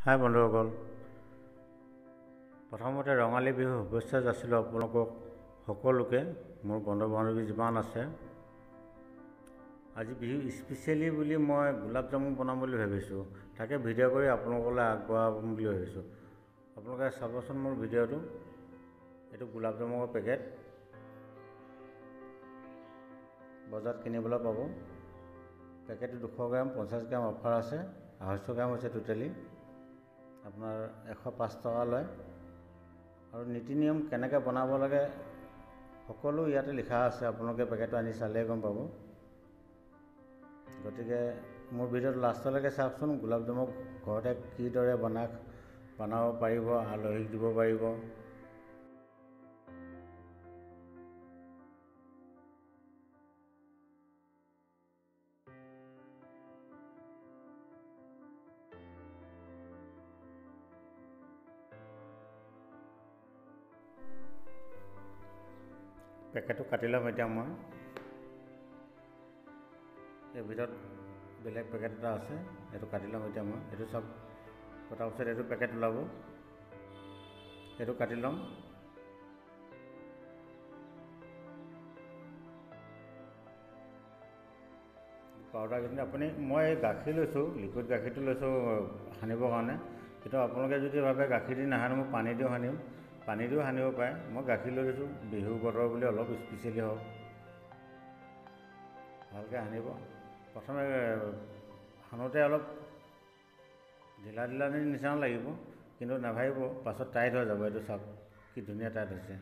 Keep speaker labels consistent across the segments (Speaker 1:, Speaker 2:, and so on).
Speaker 1: হাই বন্ধুসকল, প্ৰথমতে ৰঙালী বিহু শুভেচ্ছা যাচিলোঁ আপোনালোকক সকলোকে। মোৰ বন্ধু বান্ধৱী যিমান আছে, আজি বিহু স্পেচিয়েলি বুলি মই গোলাপ জামুন বনাম বুলি ভাবিছোঁ। তাকে ভিডিঅ' কৰি আপোনালোকলৈ আগবঢ়াম বুলি ভাবিছোঁ। আপোনালোকে চাবচোন মোৰ ভিডিঅ'টো। এইটো গোলাপ জামুনৰ পেকেট বজাৰত কিনিবলৈ পাব। পেকেটটো 200 গ্ৰাম, 50 গ্ৰাম অফাৰ আছে। 250 গ্ৰাম হৈছে টোটেলি আপোনাৰ 105 টকা লয়। আৰু নীতি নিয়ম কেনেকৈ বনাব লাগে সকলো ইয়াতে লিখা আছে। আপোনালোকে পেকেটটো আনি চালেই গম পাব। গতিকে মোৰ ভিডিঅ'টো লাষ্টলৈকে চাওকচোন। গোলাপ জামুন ঘৰতে কিদৰে বনাব পাৰিব, আলহীক দিব পাৰিব। পেকেটটো কাটি ল'ম এতিয়া মই। এই ভিতৰত বেলেগ পেকেট এটা আছে, এইটো কাটি ল'ম এতিয়া মই। এইটো চব কটাৰ পিছত এইটো পেকেট ওলাব, এইটো কাটি ল'ম। পাউডাৰ কিন্তু মই গাখীৰ লৈছোঁ, লিকুইড গাখীৰটো লৈছোঁ সানিবৰ কাৰণে। কিন্তু আপোনালোকে যদি ভাবে গাখীৰ দি নাসানো, মই পানী দিও সানিম, পানী দিও সানিব পাৰে। মই গাখীৰ লৈ লৈছোঁ, বিহু বতৰ বুলি অলপ স্পেচিয়েলি হওক। ভালকৈ সানিব। প্ৰথমে সানোতে অলপ ঢিলা নিচিনা লাগিব, কিন্তু নাভাবিব পাছত টাইট হৈ যাব। এইটো চাওক কি ধুনীয়া টাইট হৈছে।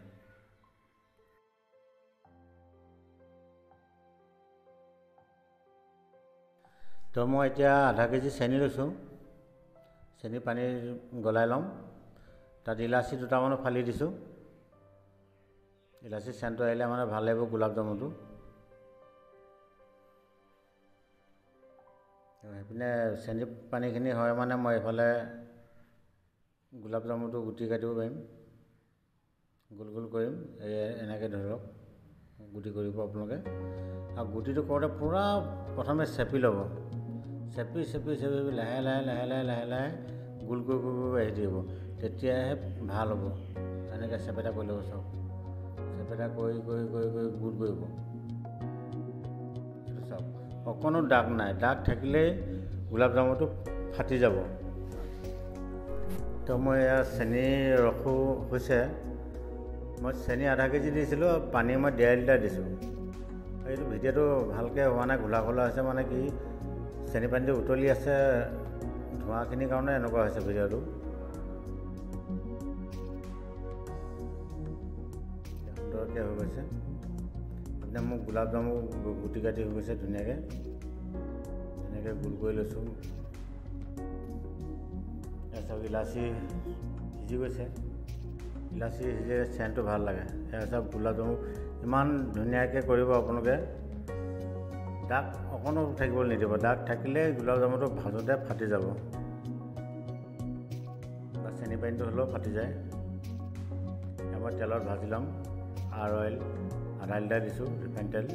Speaker 1: তো মই এতিয়া আধা কেজি চেনি লৈছোঁ। চেনি পানী গলাই ল'ম। তাত ইলাচি দুটামানো ফালি দিছোঁ। ইলাচি চেণ্টটো আহিলে মানে ভাল লাগিব গোলাপ জামুনটো। সেইপিনে চেনি পানীখিনি হয় মানে মই এইফালে গোলাপ জামুনটো গুটি কাটিব পাৰিম। গোল গোল কৰিম, এনেকৈ ধৰক গুটি কৰিব আপোনালোকে। আৰু গুটিটো কৰোঁতে পূৰা প্ৰথমে চেপি ল'ব। চেপি লাহে লাহে গোল কৰি আহি থাকিব, তেতিয়াহে ভাল হ'ব। এনেকৈ চেপেটা কৰি ল'ব। চাওক, চেপেটা কৰি গোল কৰিব। এইটো চাওক, অকণো দাগ নাই। দাগ থাকিলেই গোলাপ জামুনটো ফাটি যাব। তো মই এয়া চেনি ৰসো হৈছে। মই চেনি আধা কেজি দিছিলোঁ, পানী মই 1.5 লিটাৰ দিছোঁ। এইটো ভিডিঅ'টো ভালকৈ হোৱা নাই, ঘোলা হৈছে মানে কি, চেনি পানীটো উতলি আছে, ধোঁৱাখিনিৰ কাৰণে এনেকুৱা হৈছে ভিডিঅ'টো। সুন্দৰকৈ হৈ গৈছে। এতিয়া মোক গোলাপ জামুন গুটি কাটি হৈ গৈছে ধুনীয়াকৈ গোল কৰি লৈছোঁ। তাৰপিছত ইলাচি সিজি গৈছে। ইলাচি সিজিলে চেণ্টটো ভাল লাগে। তাৰপিছত গোলাপ জামুন ইমান ধুনীয়াকৈ কৰিব আপোনালোকে। দাগ অকণো থাকিবলৈ নিদিব। দাগ থাকিলে গোলাপ জামুনটো ভাজোঁতে ফাটি যাব, বা চেনি পানীটো হ'লেও ফাটি যায়। মই তেলত ভাজি ল'ম। অইল আধা লিটাৰ দিছোঁ, ৰিফাইন তেল।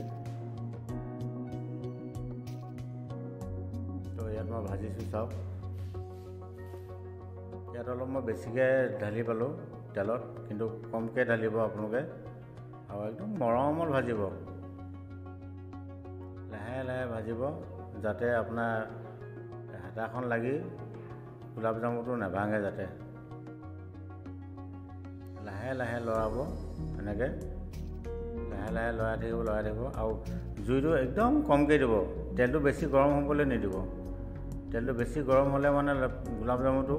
Speaker 1: তো ইয়াত মই ভাজিছোঁ। চাওক, ইয়াত অলপ মই বেছিকৈ ঢালি পালোঁ তেলত, কিন্তু কমকৈ ঢালিব আপোনালোকে। আৰু একদম মৰমত ভাজিব, লাহে ভাজিব, যাতে আপোনাৰ হেতাখন লাগি গোলাপ জামুনটো নাভাঙে। যাতে লাহে লৰাব, এনেকৈ লাহে লৰাই থাকিব। আৰু জুইটো একদম কমকৈ দিব। তেলটো বেছি গৰম হ'বলৈ নিদিব। তেলটো বেছি গৰম হ'লে মানে গোলাপ জামুনটো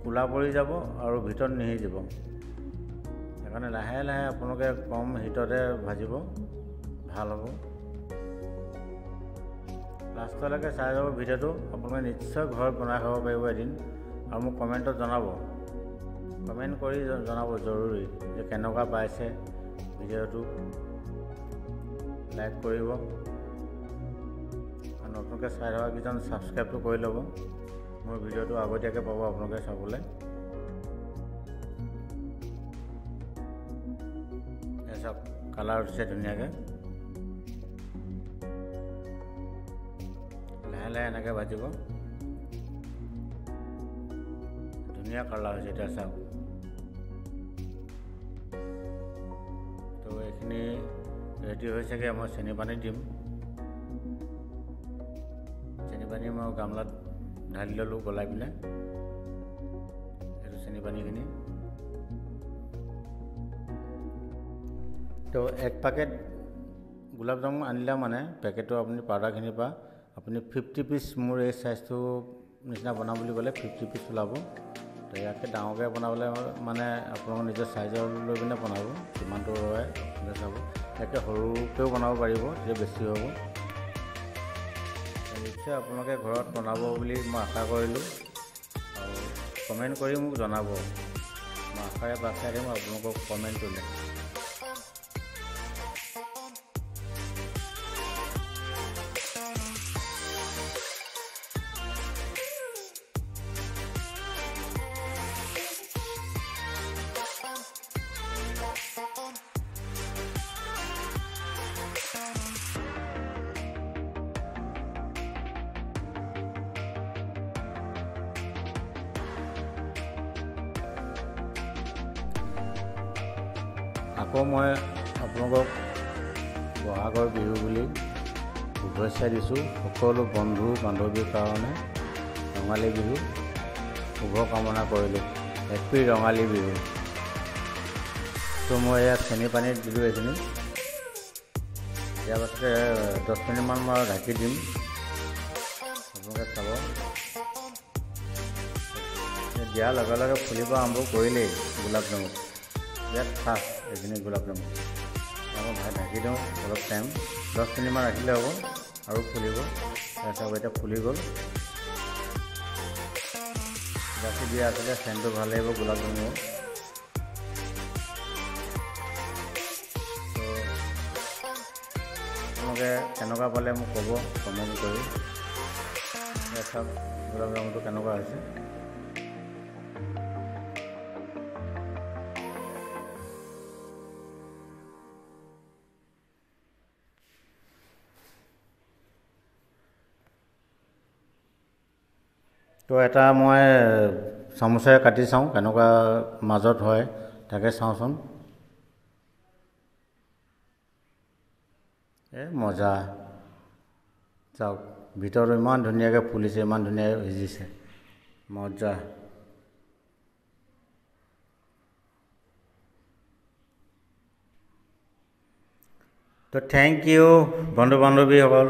Speaker 1: ক'লা পৰি যাব আৰু ভিতৰত নিসিজিব। সেইকাৰণে লাহে আপোনালোকে কম হিটতে ভাজিব, ভাল হ'ব। লাষ্টলৈকে চাই যাব ভিডিঅ'টো। আপোনালোকে নিশ্চয় ঘৰত বনাই খাব পাৰিব এদিন। আৰু মোক কমেণ্টত জনাব, কমেণ্ট কৰি জনাব জৰুৰী যে কেনেকুৱা পাইছে ভিডিঅ'টো। লাইক কৰিব, আৰু নতুনকৈ চাই থকা কেইজন ছাবস্ক্ৰাইবটো কৰি ল'ব। মোৰ ভিডিঅ'টো আগতীয়াকৈ পাব আপোনালোকে চাবলৈ। চব কালাৰ উঠিছে ধুনীয়াকৈ। লাহে এনেকৈ ভাজিব। ধুনীয়া কালাৰ হৈছে এতিয়া চাওক। তো এইখিনি ৰেডি হৈছেগৈ। মই চেনি পানী দিম। চেনি পানী মই গামলাত ঢালি ল'লোঁ গলাই পিনে। এইটো চেনি পানীখিনি। তো 1 পেকেট গোলাপ জামুন আনিলে মানে পেকেটটো আপুনি পাউডাৰখিনিৰ পৰা আপুনি 50 পিচ, মোৰ এই চাইজটো নিচিনা বনাম বুলি ক'লে 50 পিচ ওলাব। তো ইয়াতকৈ ডাঙৰকৈ বনাবলৈ মানে আপোনালোকৰ নিজৰ চাইজৰ লৈ পিনে বনাব, কিমানটো হয় চাব। ইয়াতকৈ সৰুকৈও বনাব পাৰিব, তেতিয়া বেছি হ'ব। নিশ্চয় আপোনালোকে ঘৰত বনাব বুলি মই আশা কৰিলোঁ, আৰু কমেণ্ট কৰি মোক জনাব। মই আশাৰে বাচাই দিম আপোনালোকক কমেণ্ট কৰিলে। আকৌ মই আপোনালোকক বহাগৰ বিহু বুলি শুভেচ্ছা দিছোঁ। সকলো বন্ধু বান্ধৱীৰ কাৰণে ৰঙালী বিহু শুভ কামনা কৰিলোঁ। হেপ্পী ৰঙালী বিহু। তো মই ইয়াত চেনি পানীত দিলোঁ এইখিনি। ইয়াৰ পাছতে 10 মিনিটমান মই ঢাকি দিম। আপোনালোকে চাব, দিয়াৰ লগে লগে ফুলিব আৰম্ভ কৰিলেই গোলাপ জামুন। ইয়াত ফাৰ্ষ্ট এইখিনি গোলাপ জামুন মই ঢাকি দিওঁ অলপ টাইম, 10 মিনিটমান ৰাখিলে হ'ব আৰু ফুলিব। তাৰপিছত এতিয়া ফুলি গ'ল। গাখীৰ দিয়া আছিলে, চেণ্টটো ভাল লাগিব গোলাপ জামুনৰ। তো আপোনালোকে কেনেকুৱা পালে মোক ক'ব কমেণ্ট কৰি। চাওক গোলাপ জামুনটো কেনেকুৱা হৈছে। তো এটা মই চামুচেৰে কাটি চাওঁ কেনেকুৱা মাজত হয়, তাকে চাওঁচোন। মজা। চাওক ভিতৰটো ইমান ধুনীয়াকৈ ফুলিছে, ইমান ধুনীয়াকৈ ভিজিছে, মজা। তো থেংক ইউ বন্ধু বান্ধৱীসকল।